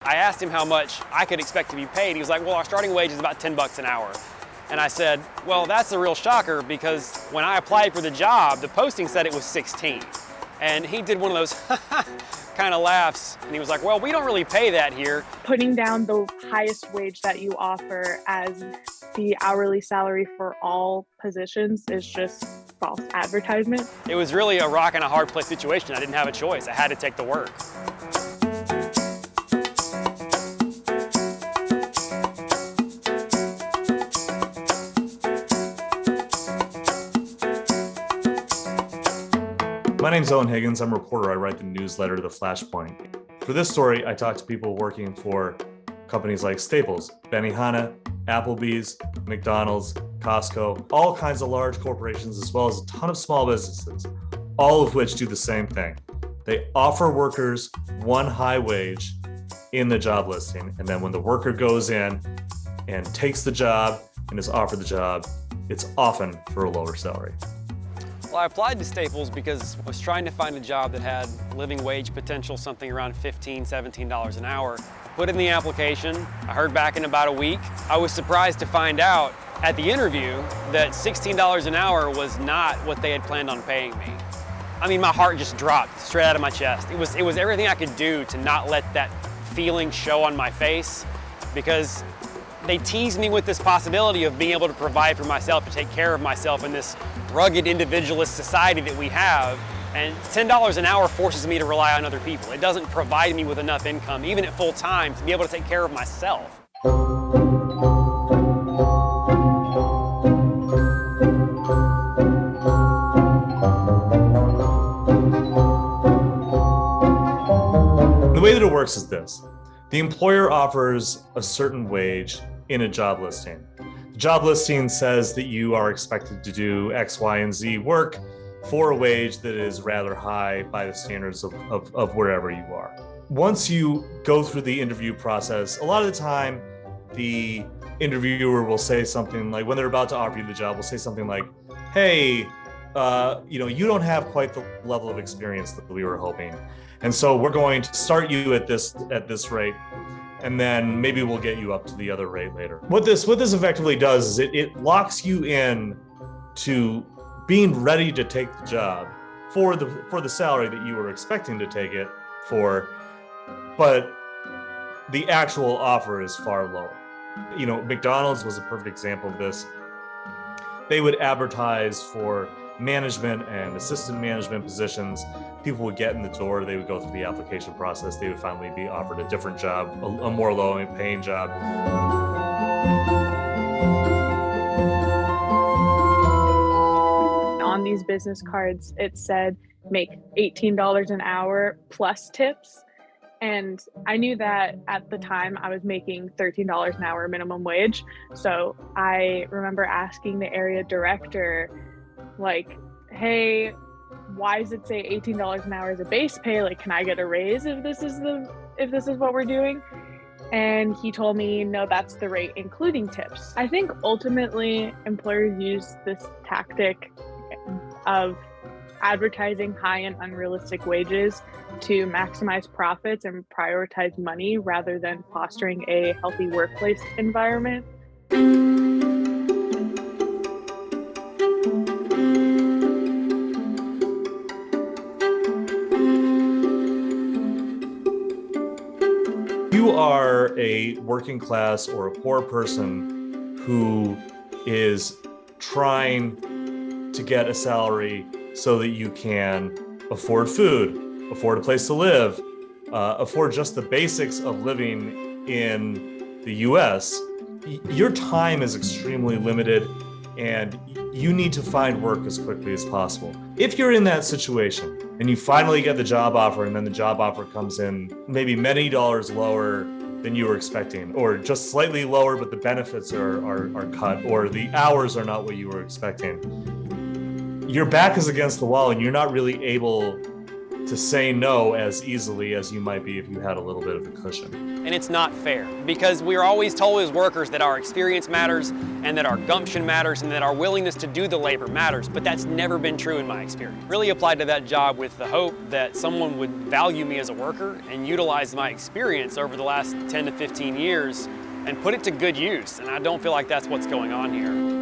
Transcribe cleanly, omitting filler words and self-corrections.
I asked him how much I could expect to be paid. He was like, well, our starting wage is about 10 bucks an hour. And I said, well, that's a real shocker because when I applied for the job, the posting said it was 16. And he did one of those kind of laughs. And he was like, well, we don't really pay that here. Putting down the highest wage that you offer as the hourly salary for all positions is just false advertisement. It was really a rock and a hard place situation. I didn't have a choice. I had to take the work. My name's Eoin Higgins. I'm a reporter. I write the newsletter, The Flashpoint. For this story, I talked to people working for companies like Staples, Benihana, Applebee's, McDonald's, Costco, all kinds of large corporations, as well as a ton of small businesses, all of which do the same thing. They offer workers one high wage in the job listing, and then when the worker goes in and takes the job and is offered the job, it's often for a lower salary. Well, I applied to Staples because I was trying to find a job that had living wage potential, something around $15, $17 an hour. Put in the application. I heard back in about a week. I was surprised to find out at the interview that $16 an hour was not what they had planned on paying me. I mean, my heart just dropped straight out of my chest. It was everything I could do to not let that feeling show on my face, because they teased me with this possibility of being able to provide for myself, to take care of myself in this rugged individualist society that we have. And $10 an hour forces me to rely on other people. It doesn't provide me with enough income, even at full time, to be able to take care of myself. The way that it works is this. The employer offers a certain wage in a job listing. The job listing says that you are expected to do X, Y, and Z work for a wage that is rather high by the standards of wherever you are. Once you go through the interview process, a lot of the time, the interviewer will say something like, when they're about to offer you the job, will say something like, hey, you don't have quite the level of experience that we were hoping. And so we're going to start you at this rate, and then maybe we'll get you up to the other rate later. What this effectively does is it locks you in to being ready to take the job for the salary that you were expecting to take it for, but the actual offer is far lower. McDonald's was a perfect example of this. They would advertise for management and assistant management positions. People would get in the door, they would go through the application process, they would finally be offered a different job, a more low paying job. On these business cards, it said make $18 an hour plus tips. And I knew that at the time I was making $13 an hour minimum wage. So I remember asking the area director, like, hey, why does it say $18 an hour as a base pay? Like, can I get a raise if this is what we're doing? And he told me, no, that's the rate, including tips. I think ultimately employers use this tactic of advertising high and unrealistic wages to maximize profits and prioritize money rather than fostering a healthy workplace environment. You are a working class or a poor person who is trying to get a salary so that you can afford food, afford a place to live, afford just the basics of living in the US. Your time is extremely limited and you need to find work as quickly as possible. If you're in that situation and you finally get the job offer and then the job offer comes in maybe many dollars lower than you were expecting, or just slightly lower, but the benefits are cut, or the hours are not what you were expecting, your back is against the wall and you're not really able to say no as easily as you might be if you had a little bit of a cushion. And it's not fair, because we are always told as workers that our experience matters and that our gumption matters and that our willingness to do the labor matters, but that's never been true in my experience. Really applied to that job with the hope that someone would value me as a worker and utilize my experience over the last 10 to 15 years and put it to good use, and I don't feel like that's what's going on here.